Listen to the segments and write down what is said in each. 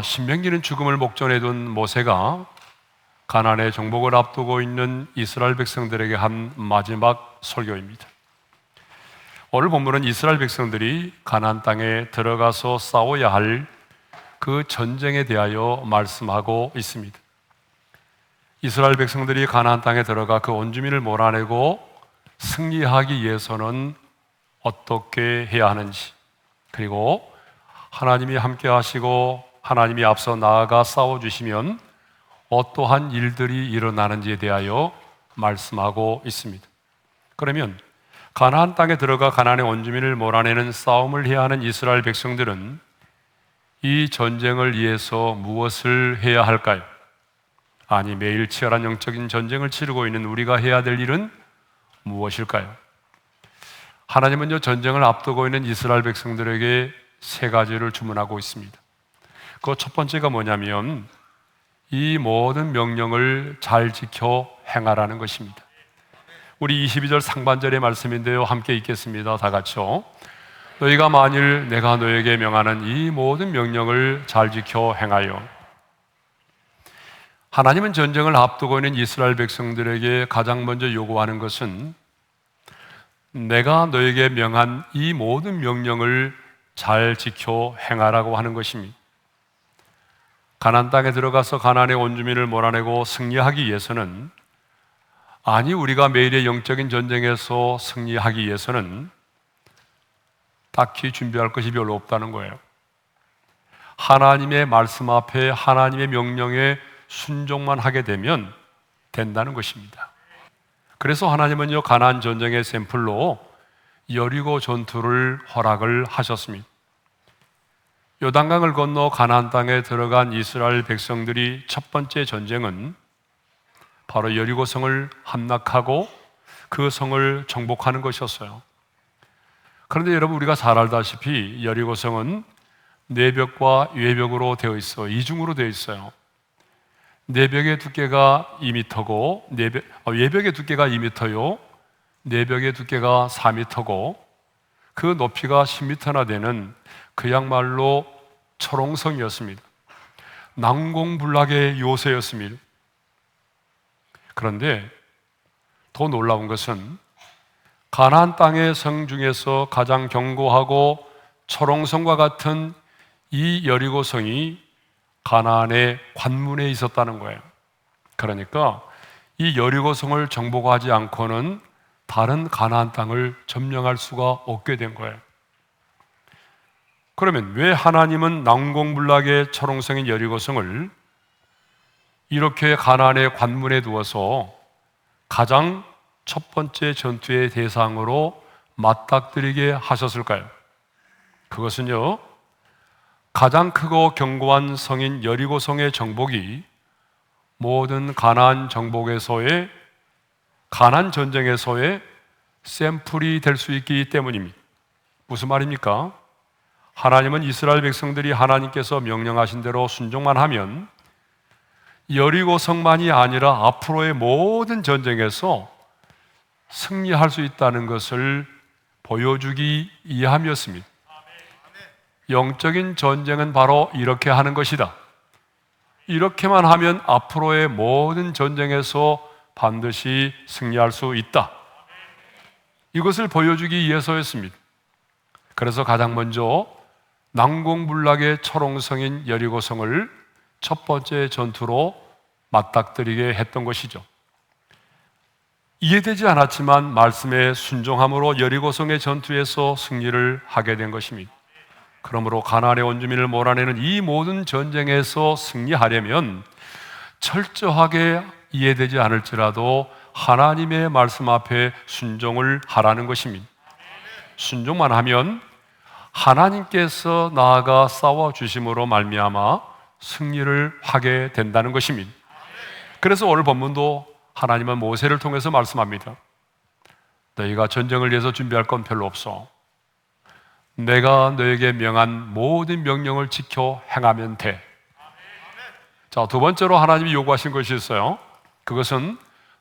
신명기는 죽음을 목전에 둔 모세가 가나안의 정복을 앞두고 있는 이스라엘 백성들에게 한 마지막 설교입니다. 오늘 본문은 이스라엘 백성들이 가나안 땅에 들어가서 싸워야 할 그 전쟁에 대하여 말씀하고 있습니다. 이스라엘 백성들이 가나안 땅에 들어가 그 온 주민을 몰아내고 승리하기 위해서는 어떻게 해야 하는지, 그리고 하나님이 함께 하시고 하나님이 앞서 나아가 싸워주시면 어떠한 일들이 일어나는지에 대하여 말씀하고 있습니다. 그러면 가나안 땅에 들어가 가나안의 원주민을 몰아내는 싸움을 해야 하는 이스라엘 백성들은 이 전쟁을 위해서 무엇을 해야 할까요? 아니, 매일 치열한 영적인 전쟁을 치르고 있는 우리가 해야 될 일은 무엇일까요? 하나님은요, 전쟁을 앞두고 있는 이스라엘 백성들에게 세 가지를 주문하고 있습니다. 그 첫 번째가 뭐냐면 이 모든 명령을 잘 지켜 행하라는 것입니다. 우리 22절 상반절의 말씀인데요, 함께 읽겠습니다. 다 같이요. 너희가 만일 내가 너에게 명하는 이 모든 명령을 잘 지켜 행하여. 하나님은 전쟁을 앞두고 있는 이스라엘 백성들에게 가장 먼저 요구하는 것은 내가 너에게 명한 이 모든 명령을 잘 지켜 행하라고 하는 것입니다. 가나안 땅에 들어가서 가나안의 원주민을 몰아내고 승리하기 위해서는, 아니 우리가 매일의 영적인 전쟁에서 승리하기 위해서는 딱히 준비할 것이 별로 없다는 거예요. 하나님의 말씀 앞에 하나님의 명령에 순종만 하게 되면 된다는 것입니다. 그래서 하나님은요, 가나안 전쟁의 샘플로 여리고 전투를 허락을 하셨습니다. 요단강을 건너 가나안 땅에 들어간 이스라엘 백성들이 첫 번째 전쟁은 바로 여리고 성을 함락하고 그 성을 정복하는 것이었어요. 그런데 여러분, 우리가 잘 알다시피 여리고 성은 내벽과 외벽으로 되어 있어 이중으로 되어 있어요. 내벽의 두께가 2m고 외벽의 두께가 2m요, 내벽의 두께가 4m고 그 높이가 10m나 되는 그야말로 초롱성이었습니다. 난공불락의 요새였습니다. 그런데 더 놀라운 것은 가나안 땅의 성 중에서 가장 견고하고 초롱성과 같은 이 여리고성이 가나안의 관문에 있었다는 거예요. 그러니까 이 여리고성을 정복하지 않고는 다른 가나안 땅을 점령할 수가 없게 된 거예요. 그러면 왜 하나님은 난공불락의 초롱성인 여리고성을 이렇게 가나안의 관문에 두어서 가장 첫 번째 전투의 대상으로 맞닥뜨리게 하셨을까요? 그것은요, 가장 크고 견고한 성인 여리고성의 정복이 모든 가나안 정복에서의, 가나안 전쟁에서의 샘플이 될 수 있기 때문입니다. 무슨 말입니까? 하나님은 이스라엘 백성들이 하나님께서 명령하신 대로 순종만 하면 여리고성만이 아니라 앞으로의 모든 전쟁에서 승리할 수 있다는 것을 보여주기 위함이었습니다. 영적인 전쟁은 바로 이렇게 하는 것이다. 이렇게만 하면 앞으로의 모든 전쟁에서 반드시 승리할 수 있다. 이것을 보여주기 위해서였습니다. 그래서 가장 먼저 난공불락의 초롱성인 여리고성을 첫 번째 전투로 맞닥뜨리게 했던 것이죠. 이해되지 않았지만 말씀에 순종함으로 여리고성의 전투에서 승리를 하게 된 것입니다. 그러므로 가나안의 원주민을 몰아내는 이 모든 전쟁에서 승리하려면 철저하게 이해되지 않을지라도 하나님의 말씀 앞에 순종을 하라는 것입니다. 순종만 하면 하나님께서 나아가 싸워주심으로 말미암아 승리를 하게 된다는 것입니다. 그래서 오늘 본문도 하나님은 모세를 통해서 말씀합니다. 너희가 전쟁을 위해서 준비할 건 별로 없어. 내가 너에게 명한 모든 명령을 지켜 행하면 돼. 자, 두 번째로 하나님이 요구하신 것이 있어요. 그것은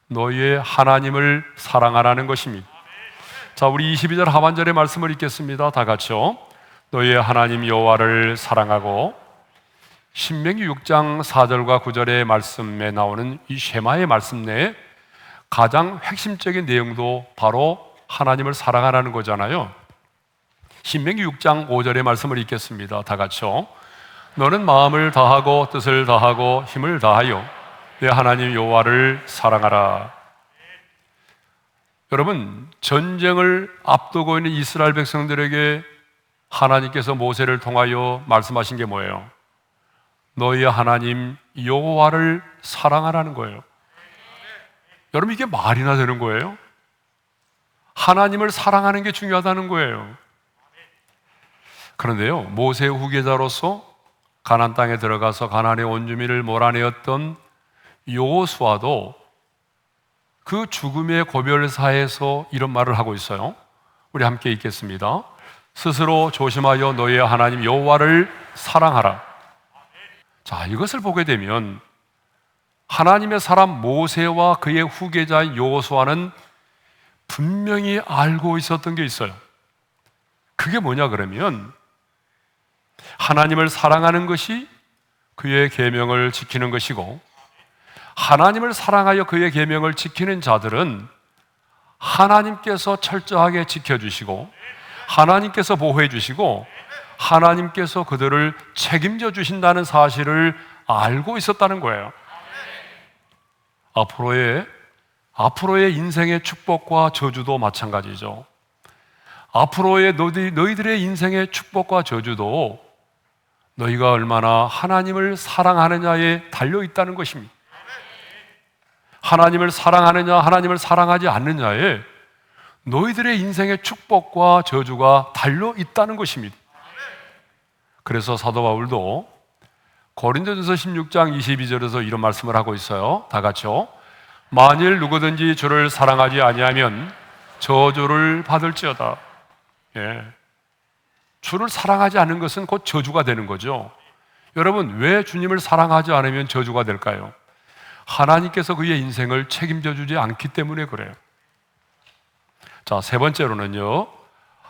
너희의 하나님을 사랑하라는 것입니다. 자, 우리 22절 하반절의 말씀을 읽겠습니다. 다 같이요. 너희의 하나님 여호와를 사랑하고 신명기 6장 4절과 9절의 말씀에 나오는 이 쉐마의 말씀 내에 가장 핵심적인 내용도 바로 하나님을 사랑하라는 거잖아요. 신명기 6장 5절의 말씀을 읽겠습니다. 다 같이요. 너는 마음을 다하고 뜻을 다하고 힘을 다하여 내 하나님 여호와를 사랑하라. 여러분, 전쟁을 앞두고 있는 이스라엘 백성들에게 하나님께서 모세를 통하여 말씀하신 게 뭐예요? 너희의 하나님 여호와를 사랑하라는 거예요. 여러분, 이게 말이나 되는 거예요? 하나님을 사랑하는 게 중요하다는 거예요. 그런데요, 모세의 후계자로서 가나안 땅에 들어가서 가나안의 온주민을 몰아내었던 여호수아도 그 죽음의 고별사에서 이런 말을 하고 있어요. 우리 함께 읽겠습니다. 스스로 조심하여 너희의 하나님 여호와를 사랑하라. 자, 이것을 보게 되면 하나님의 사람 모세와 그의 후계자인 여호수아는 분명히 알고 있었던 게 있어요. 그게 뭐냐 그러면 하나님을 사랑하는 것이 그의 계명을 지키는 것이고, 하나님을 사랑하여 그의 계명을 지키는 자들은 하나님께서 철저하게 지켜주시고 하나님께서 보호해 주시고 하나님께서 그들을 책임져 주신다는 사실을 알고 있었다는 거예요. 앞으로의 인생의 축복과 저주도 마찬가지죠. 앞으로의 너희들의 인생의 축복과 저주도 너희가 얼마나 하나님을 사랑하느냐에 달려 있다는 것입니다. 하나님을 사랑하느냐, 하나님을 사랑하지 않느냐에 너희들의 인생의 축복과 저주가 달려 있다는 것입니다. 그래서 사도 바울도 고린도전서 16장 22절에서 이런 말씀을 하고 있어요. 다 같이요. 만일 누구든지 주를 사랑하지 아니하면 저주를 받을지어다. 예. 주를 사랑하지 않는 것은 곧 저주가 되는 거죠. 여러분, 왜 주님을 사랑하지 않으면 저주가 될까요? 하나님께서 그의 인생을 책임져 주지 않기 때문에 그래요. 자, 세 번째로는요,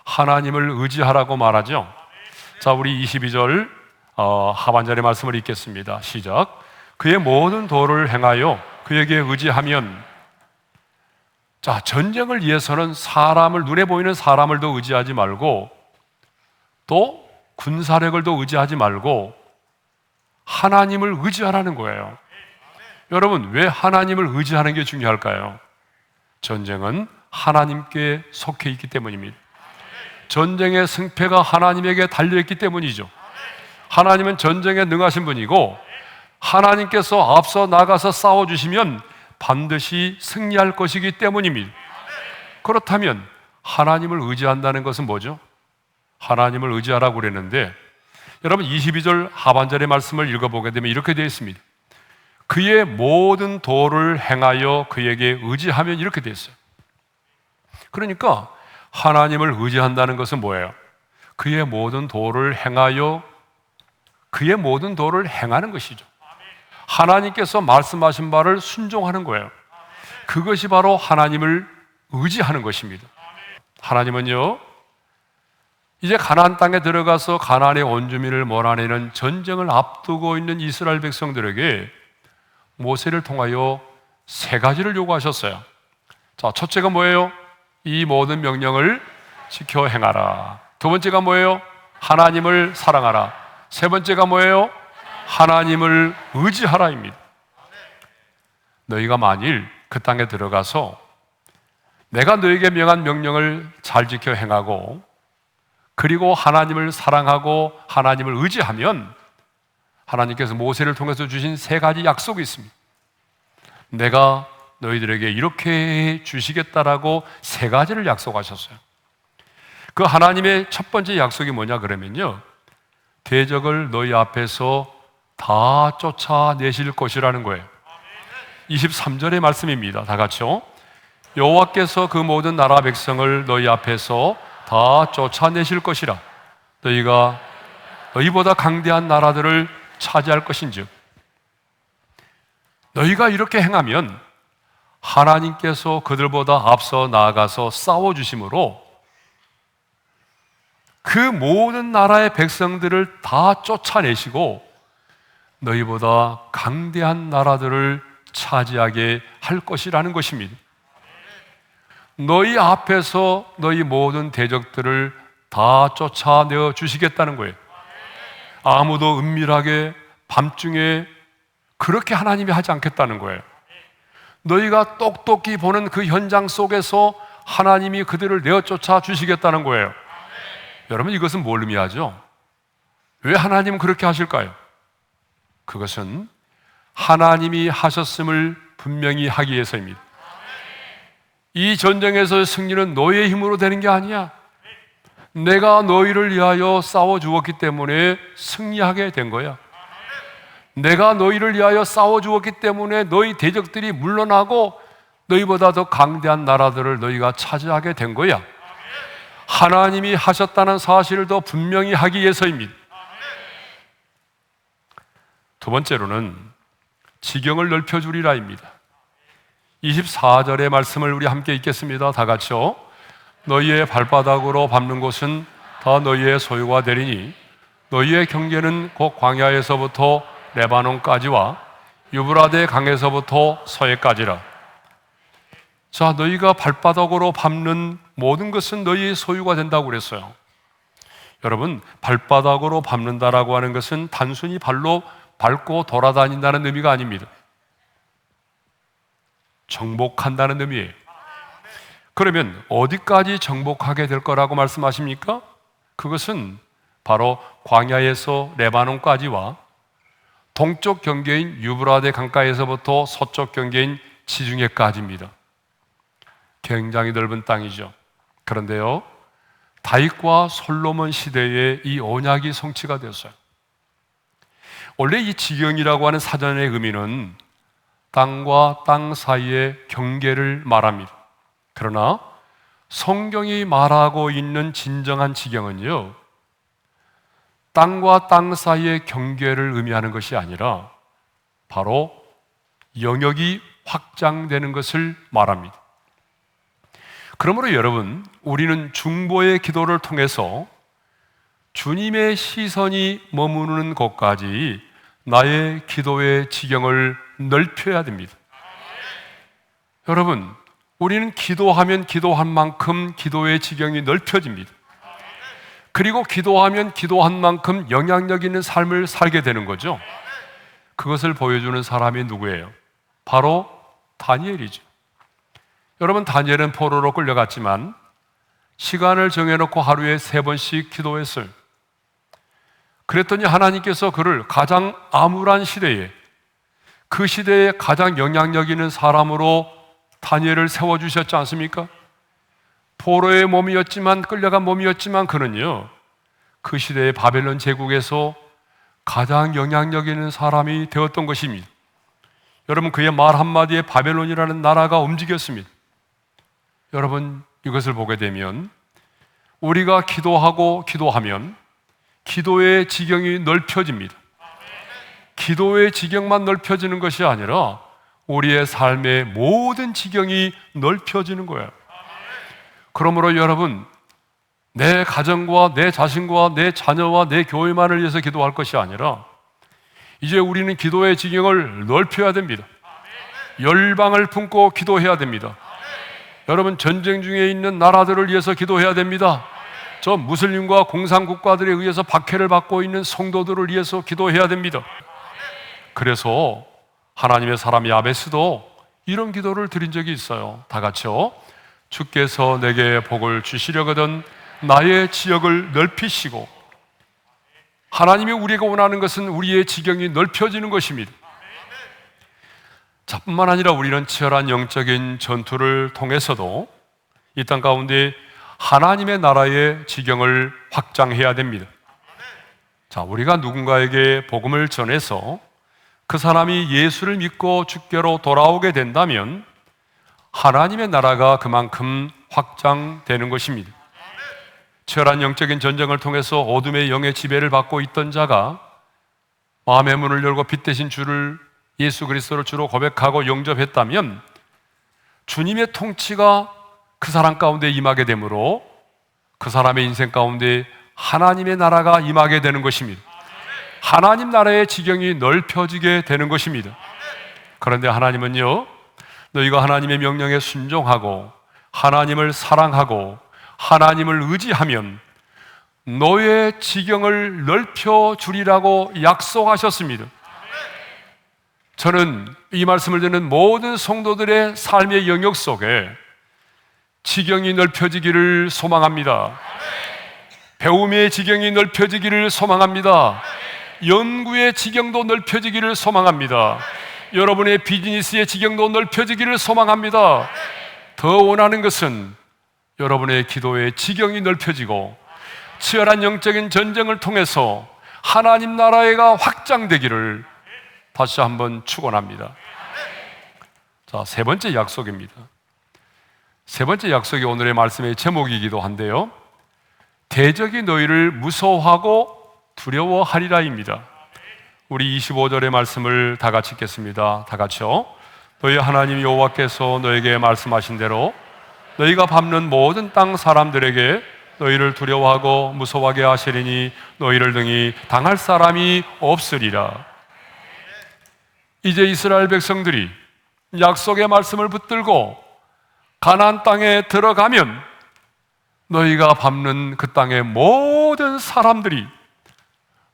하나님을 의지하라고 말하죠. 자, 우리 22절 하반절의 말씀을 읽겠습니다. 시작. 그의 모든 도를 행하여 그에게 의지하면. 자, 전쟁을 위해서는 눈에 보이는 사람을 더 의지하지 말고, 또 군사력을 더 의지하지 말고 하나님을 의지하라는 거예요. 여러분, 왜 하나님을 의지하는 게 중요할까요? 전쟁은 하나님께 속해 있기 때문입니다. 전쟁의 승패가 하나님에게 달려있기 때문이죠. 하나님은 전쟁에 능하신 분이고 하나님께서 앞서 나가서 싸워주시면 반드시 승리할 것이기 때문입니다. 그렇다면 하나님을 의지한다는 것은 뭐죠? 하나님을 의지하라고 그랬는데, 여러분 22절 하반절의 말씀을 읽어보게 되면 이렇게 되어 있습니다. 그의 모든 도를 행하여 그에게 의지하면, 이렇게 되어 있어요. 그러니까 하나님을 의지한다는 것은 뭐예요? 그의 모든 도를 행하여 그의 모든 도를 행하는 것이죠. 하나님께서 말씀하신 바를 순종하는 거예요. 그것이 바로 하나님을 의지하는 것입니다. 하나님은요, 이제 가나안 땅에 들어가서 가나안의 원주민을 몰아내는 전쟁을 앞두고 있는 이스라엘 백성들에게 모세를 통하여 세 가지를 요구하셨어요. 자, 첫째가 뭐예요? 이 모든 명령을 지켜 행하라. 두 번째가 뭐예요? 하나님을 사랑하라. 세 번째가 뭐예요? 하나님을 의지하라입니다. 너희가 만일 그 땅에 들어가서 내가 너에게 명한 명령을 잘 지켜 행하고, 그리고 하나님을 사랑하고 하나님을 의지하면 하나님께서 모세를 통해서 주신 세 가지 약속이 있습니다. 내가 너희들에게 이렇게 주시겠다라고 세 가지를 약속하셨어요. 그 하나님의 첫 번째 약속이 뭐냐 그러면요, 대적을 너희 앞에서 다 쫓아내실 것이라는 거예요. 23절의 말씀입니다. 다 같이요. 여호와께서 그 모든 나라 백성을 너희 앞에서 다 쫓아내실 것이라. 너희가 너희보다 강대한 나라들을 차지할 것인즉, 너희가 이렇게 행하면 하나님께서 그들보다 앞서 나아가서 싸워주심으로 그 모든 나라의 백성들을 다 쫓아내시고 너희보다 강대한 나라들을 차지하게 할 것이라는 것입니다. 너희 앞에서 너희 모든 대적들을 다 쫓아내어 주시겠다는 거예요. 아무도 은밀하게 밤중에 그렇게 하나님이 하지 않겠다는 거예요. 너희가 똑똑히 보는 그 현장 속에서 하나님이 그들을 내어 쫓아 주시겠다는 거예요. 여러분, 이것은 뭘 의미하죠? 왜 하나님은 그렇게 하실까요? 그것은 하나님이 하셨음을 분명히 하기 위해서입니다. 이 전쟁에서의 승리는 너희의 힘으로 되는 게 아니야. 내가 너희를 위하여 싸워 주었기 때문에 승리하게 된 거야. 내가 너희를 위하여 싸워 주었기 때문에 너희 대적들이 물러나고 너희보다 더 강대한 나라들을 너희가 차지하게 된 거야. 하나님이 하셨다는 사실을 더 분명히 하기 위해서입니다. 두 번째로는 지경을 넓혀주리라입니다. 24절의 말씀을 우리 함께 읽겠습니다. 다 같이요. 너희의 발바닥으로 밟는 곳은 다 너희의 소유가 되리니 너희의 경계는 곧 광야에서부터 레바논까지와 유브라데 강에서부터 서해까지라. 자, 너희가 발바닥으로 밟는 모든 것은 너희의 소유가 된다고 그랬어요. 여러분, 발바닥으로 밟는다라고 하는 것은 단순히 발로 밟고 돌아다닌다는 의미가 아닙니다. 정복한다는 의미예요. 그러면 어디까지 정복하게 될 거라고 말씀하십니까? 그것은 바로 광야에서 레바논까지와 동쪽 경계인 유브라데 강가에서부터 서쪽 경계인 지중해까지입니다. 굉장히 넓은 땅이죠. 그런데요, 다윗과 솔로몬 시대에 이 언약이 성취가 되었어요. 원래 이 지경이라고 하는 사전의 의미는 땅과 땅 사이의 경계를 말합니다. 그러나 성경이 말하고 있는 진정한 지경은요, 땅과 땅 사이의 경계를 의미하는 것이 아니라 바로 영역이 확장되는 것을 말합니다. 그러므로 여러분, 우리는 중보의 기도를 통해서 주님의 시선이 머무르는 곳까지 나의 기도의 지경을 넓혀야 됩니다. 여러분, 우리는 기도하면 기도한 만큼 기도의 지경이 넓혀집니다. 그리고 기도하면 기도한 만큼 영향력 있는 삶을 살게 되는 거죠. 그것을 보여주는 사람이 누구예요? 바로 다니엘이죠. 여러분, 다니엘은 포로로 끌려갔지만 시간을 정해놓고 하루에 3번씩 기도했어요. 그랬더니 하나님께서 그를 가장 암울한 시대에, 그 시대에 가장 영향력 있는 사람으로 다니엘을 세워주셨지 않습니까? 포로의 몸이었지만, 끌려간 몸이었지만 그는요, 그 시대의 바벨론 제국에서 가장 영향력 있는 사람이 되었던 것입니다. 여러분, 그의 말 한마디에 바벨론이라는 나라가 움직였습니다. 여러분, 이것을 보게 되면 우리가 기도하고 기도하면 기도의 지경이 넓혀집니다. 기도의 지경만 넓혀지는 것이 아니라 우리의 삶의 모든 지경이 넓혀지는 거예요. 그러므로 여러분, 내 가정과 내 자신과 내 자녀와 내 교회만을 위해서 기도할 것이 아니라 이제 우리는 기도의 지경을 넓혀야 됩니다. 열방을 품고 기도해야 됩니다. 여러분, 전쟁 중에 있는 나라들을 위해서 기도해야 됩니다. 저 무슬림과 공산국가들에 의해서 박해를 받고 있는 성도들을 위해서 기도해야 됩니다. 그래서 하나님의 사람 야베스도 이런 기도를 드린 적이 있어요. 다 같이요. 주께서 내게 복을 주시려거든 나의 지역을 넓히시고. 하나님이 우리가 원하는 것은 우리의 지경이 넓혀지는 것입니다. 자, 뿐만 아니라 우리는 치열한 영적인 전투를 통해서도 이 땅 가운데 하나님의 나라의 지경을 확장해야 됩니다. 자, 우리가 누군가에게 복음을 전해서 그 사람이 예수를 믿고 주께로 돌아오게 된다면 하나님의 나라가 그만큼 확장되는 것입니다. 치열한 영적인 전쟁을 통해서 어둠의 영의 지배를 받고 있던 자가 마음의 문을 열고 빛 대신 주를, 예수 그리스도를 주로 고백하고 영접했다면 주님의 통치가 그 사람 가운데 임하게 되므로 그 사람의 인생 가운데 하나님의 나라가 임하게 되는 것입니다. 하나님 나라의 지경이 넓혀지게 되는 것입니다. 그런데 하나님은요, 너희가 하나님의 명령에 순종하고 하나님을 사랑하고 하나님을 의지하면 너의 지경을 넓혀주리라고 약속하셨습니다. 저는 이 말씀을 듣는 모든 성도들의 삶의 영역 속에 지경이 넓혀지기를 소망합니다. 배움의 지경이 넓혀지기를 소망합니다. 연구의 지경도 넓혀지기를 소망합니다. 여러분의 비즈니스의 지경도 넓혀지기를 소망합니다. 더 원하는 것은 여러분의 기도의 지경이 넓혀지고 치열한 영적인 전쟁을 통해서 하나님 나라가 확장되기를 다시 한번 축원합니다. 자, 세 번째 약속입니다. 세 번째 약속이 오늘의 말씀의 제목이기도 한데요, 대적이 너희를 무서워하고 두려워하리라입니다. 우리 25절의 말씀을 다 같이 읽겠습니다. 다 같이요. 너희 하나님 여호와께서 너에게 말씀하신 대로 너희가 밟는 모든 땅 사람들에게 너희를 두려워하고 무서워하게 하시리니 너희를 등이 당할 사람이 없으리라. 이제 이스라엘 백성들이 약속의 말씀을 붙들고 가나안 땅에 들어가면 너희가 밟는 그 땅의 모든 사람들이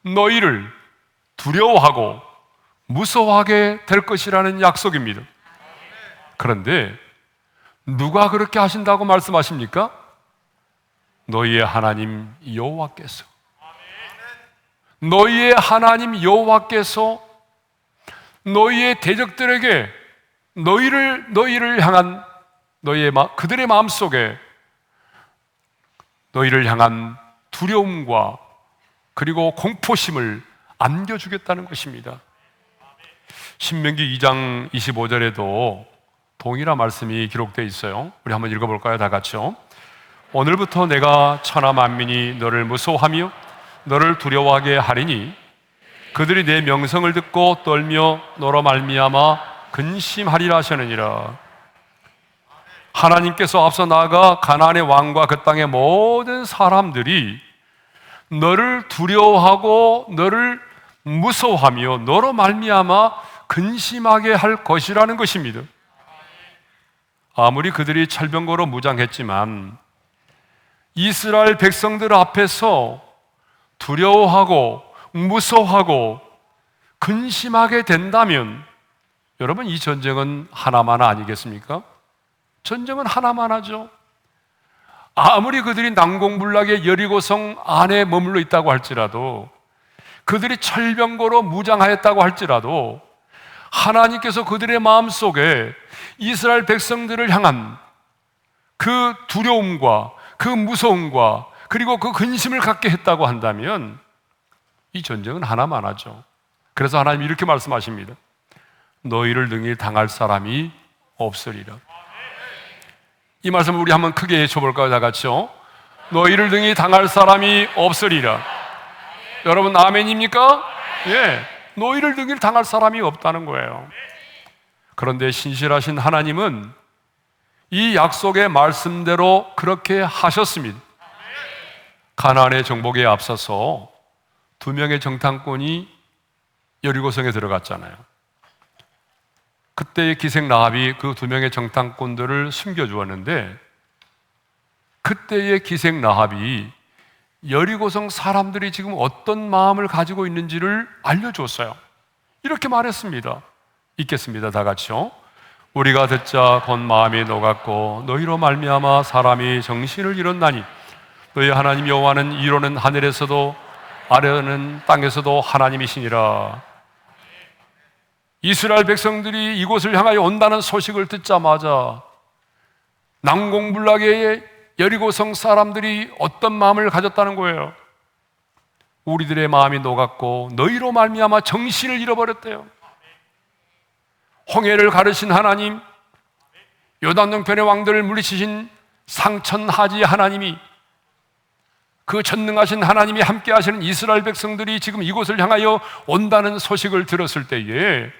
너희를 두려워하고 무서워하게 될 것이라는 약속입니다. 그런데 누가 그렇게 하신다고 말씀하십니까? 너희의 하나님 여호와께서. 너희의 하나님 여호와께서 너희의 대적들에게 너희를 향한 그들의 마음속에 너희를 향한 두려움과 그리고 공포심을 안겨주겠다는 것입니다. 신명기 2장 25절에도 동일한 말씀이 기록되어 있어요. 우리 한번 읽어볼까요? 다 같이요. 오늘부터 내가 천하 만민이 너를 무서워하며 너를 두려워하게 하리니 그들이 내 명성을 듣고 떨며 너로 말미암아 근심하리라 하시느니라. 하나님께서 앞서 나아가 가나안의 왕과 그 땅의 모든 사람들이 너를 두려워하고 너를 무서워하며 너로 말미암아 근심하게 할 것이라는 것입니다. 아무리 그들이 철병거로 무장했지만 이스라엘 백성들 앞에서 두려워하고 무서워하고 근심하게 된다면 여러분, 이 전쟁은 하나만 아니겠습니까? 전쟁은 하나만 하죠. 아무리 그들이 난공불락의 여리고성 안에 머물러 있다고 할지라도, 그들이 철병거로 무장하였다고 할지라도 하나님께서 그들의 마음속에 이스라엘 백성들을 향한 그 두려움과 그 무서움과 그리고 그 근심을 갖게 했다고 한다면 이 전쟁은 하나만 하죠. 그래서 하나님이 이렇게 말씀하십니다. 너희를 능히 당할 사람이 없으리라. 이 말씀을 우리 한번 크게 외쳐볼까요? 다 같이요. 너희를 등이 당할 사람이 없으리라. 여러분 아멘입니까? 예, 너희를 등이 당할 사람이 없다는 거예요. 그런데 신실하신 하나님은 이 약속의 말씀대로 그렇게 하셨습니다. 가나안의 정복에 앞서서 2명의 정탐꾼이 여리고성에 들어갔잖아요. 그때의 기생 라합이 그 2명의 정탐꾼들을 숨겨주었는데, 그때의 기생 라합이 여리고성 사람들이 지금 어떤 마음을 가지고 있는지를 알려주었어요. 이렇게 말했습니다. 읽겠습니다. 다 같이요. 우리가 듣자 곧 마음이 녹았고 너희로 말미암아 사람이 정신을 잃었나니 너희 하나님 여호와는 이로는 하늘에서도 아래는 땅에서도 하나님이시니라. 이스라엘 백성들이 이곳을 향하여 온다는 소식을 듣자마자 난공불락의 여리고성 사람들이 어떤 마음을 가졌다는 거예요? 우리들의 마음이 녹았고 너희로 말미암아 정신을 잃어버렸대요. 홍해를 가르신 하나님, 요단 동편의 왕들을 물리치신 상천하지 하나님이, 그 전능하신 하나님이 함께 하시는 이스라엘 백성들이 지금 이곳을 향하여 온다는 소식을 들었을 때에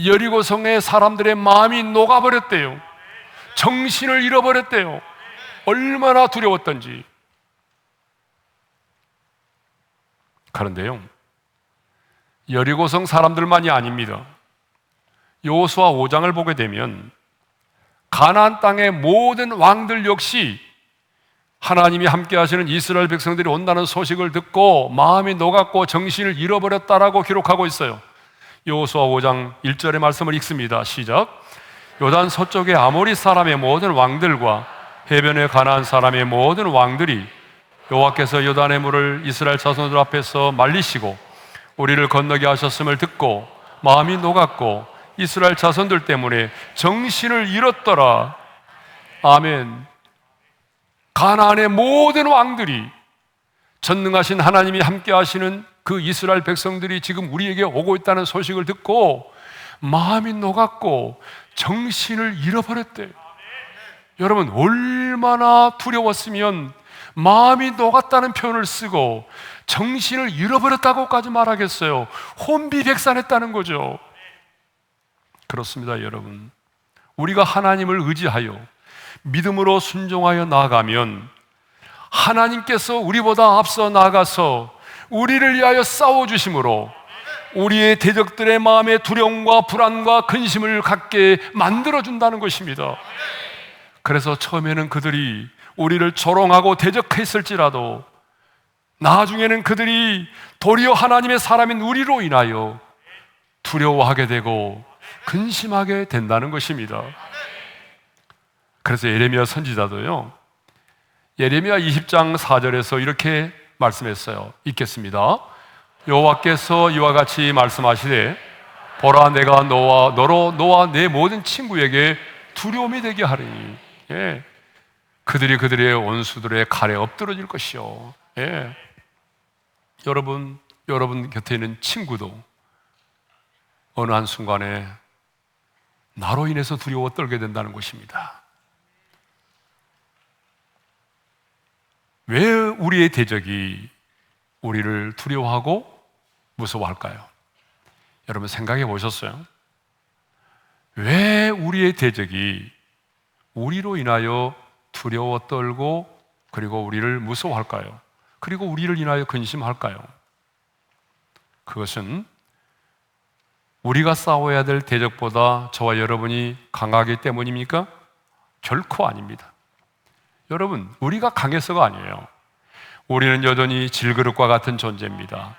여리고성의 사람들의 마음이 녹아버렸대요. 정신을 잃어버렸대요. 얼마나 두려웠던지. 그런데요, 여리고성 사람들만이 아닙니다. 여호수아 5장을 보게 되면 가나안 땅의 모든 왕들 역시 하나님이 함께 하시는 이스라엘 백성들이 온다는 소식을 듣고 마음이 녹았고 정신을 잃어버렸다라고 기록하고 있어요. 여호수아 5장 1절의 말씀을 읽습니다. 시작. 요단 서쪽의 아모리 사람의 모든 왕들과 해변의 가나안 사람의 모든 왕들이 여호와께서 요단의 물을 이스라엘 자손들 앞에서 말리시고 우리를 건너게 하셨음을 듣고 마음이 녹았고 이스라엘 자손들 때문에 정신을 잃었더라. 아멘. 가나안의 모든 왕들이, 전능하신 하나님이 함께 하시는 그 이스라엘 백성들이 지금 우리에게 오고 있다는 소식을 듣고 마음이 녹았고 정신을 잃어버렸대요. 여러분, 얼마나 두려웠으면 마음이 녹았다는 표현을 쓰고 정신을 잃어버렸다고까지 말하겠어요. 혼비백산했다는 거죠. 그렇습니다, 여러분. 우리가 하나님을 의지하여 믿음으로 순종하여 나아가면 하나님께서 우리보다 앞서 나아가서 우리를 위하여 싸워주심으로 우리의 대적들의 마음에 두려움과 불안과 근심을 갖게 만들어준다는 것입니다. 그래서 처음에는 그들이 우리를 조롱하고 대적했을지라도 나중에는 그들이 도리어 하나님의 사람인 우리로 인하여 두려워하게 되고 근심하게 된다는 것입니다. 그래서 예레미야 선지자도요, 예레미야 20장 4절에서 이렇게 말씀했어요. 읽겠습니다. 여호와께서 이와 같이 말씀하시되 보라, 내가 너와 내 모든 친구에게 두려움이 되게 하리니, 예, 그들이 그들의 원수들의 칼에 엎드러질 것이요. 예. 여러분 곁에 있는 친구도 어느 한순간에 나로 인해서 두려워 떨게 된다는 것입니다. 왜 우리의 대적이 우리를 두려워하고 무서워할까요? 여러분 생각해 보셨어요? 왜 우리의 대적이 우리로 인하여 두려워 떨고 그리고 우리를 무서워할까요? 그리고 우리를 인하여 근심할까요? 그것은 우리가 싸워야 될 대적보다 저와 여러분이 강하기 때문입니까? 결코 아닙니다. 여러분, 우리가 강해서가 아니에요. 우리는 여전히 질그릇과 같은 존재입니다.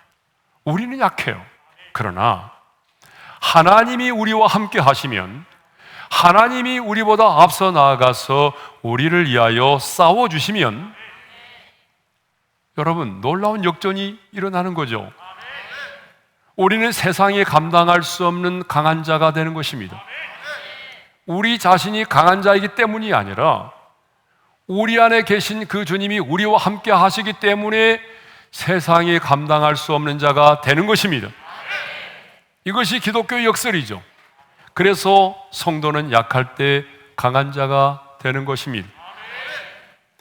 우리는 약해요. 그러나 하나님이 우리와 함께 하시면, 하나님이 우리보다 앞서 나아가서 우리를 위하여 싸워주시면 여러분, 놀라운 역전이 일어나는 거죠. 우리는 세상에 감당할 수 없는 강한 자가 되는 것입니다. 우리 자신이 강한 자이기 때문이 아니라 우리 안에 계신 그 주님이 우리와 함께 하시기 때문에 세상에 감당할 수 없는 자가 되는 것입니다. 이것이 기독교의 역설이죠. 그래서 성도는 약할 때 강한 자가 되는 것입니다.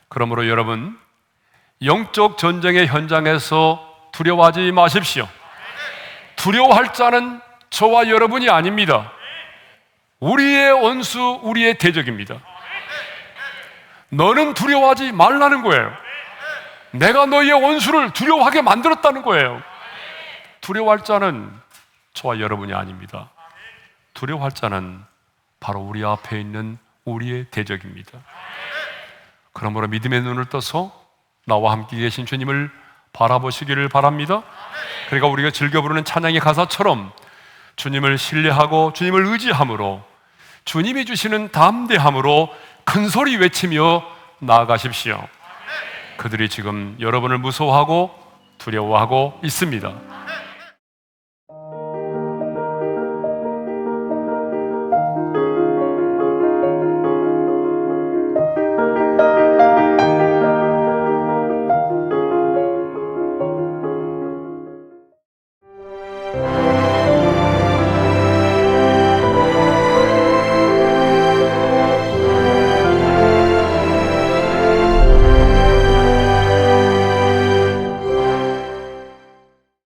그러므로 여러분, 영적 전쟁의 현장에서 두려워하지 마십시오. 두려워할 자는 저와 여러분이 아닙니다. 우리의 원수, 우리의 대적입니다. 너는 두려워하지 말라는 거예요. 내가 너희의 원수를 두려워하게 만들었다는 거예요. 두려워할 자는 저와 여러분이 아닙니다. 두려워할 자는 바로 우리 앞에 있는 우리의 대적입니다. 그러므로 믿음의 눈을 떠서 나와 함께 계신 주님을 바라보시기를 바랍니다. 그러니까 우리가 즐겨 부르는 찬양의 가사처럼 주님을 신뢰하고 주님을 의지함으로, 주님이 주시는 담대함으로 큰 소리 외치며 나아가십시오. 그들이 지금 여러분을 무서워하고 두려워하고 있습니다.